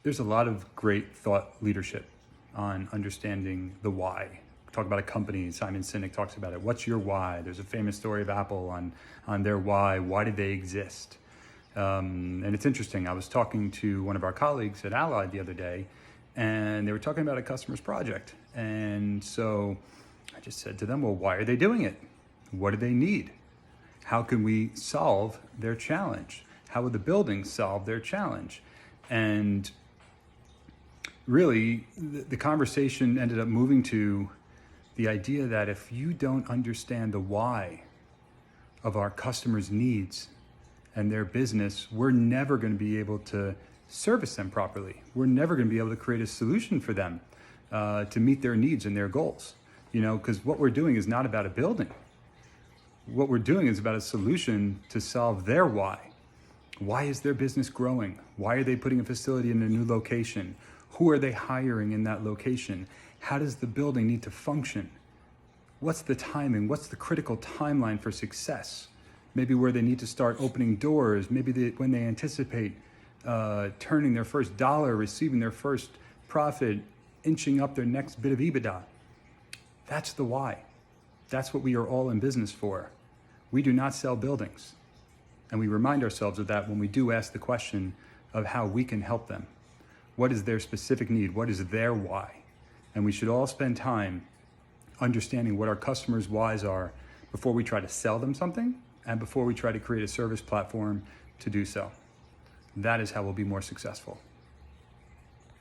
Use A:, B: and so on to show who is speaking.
A: There's a lot of great thought leadership on understanding the why. Talk about a company, Simon Sinek talks about it. What's your why? There's a famous story of Apple on their why. Why did they exist? And it's interesting. I was talking to one of our colleagues at Allied the other day, and they were talking about a customer's project. And so I just said to them, well, why are they doing it? What do they need? How can we solve their challenge? How would the building solve their challenge? And really, the conversation ended up moving to the idea that if you don't understand the why of our customers' needs and their business, we're never going to be able to service them properly. We're never going to be able to create a solution for them to meet their needs and their goals. You know, because what we're doing is not about a building. What we're doing is about a solution to solve their why. Why is their business growing? Why are they putting a facility in a new location? Who are they hiring in that location? How does the building need to function? What's the timing? What's the critical timeline for success? Maybe where they need to start opening doors, maybe when they anticipate turning their first dollar, receiving their first profit, inching up their next bit of EBITDA. That's the why. That's what we are all in business for. We do not sell buildings. And we remind ourselves of that when we do ask the question of how we can help them. What is their specific need? What is their why? And we should all spend time understanding what our customers' whys are before we try to sell them something and before we try to create a service platform to do so. That is how we'll be more successful.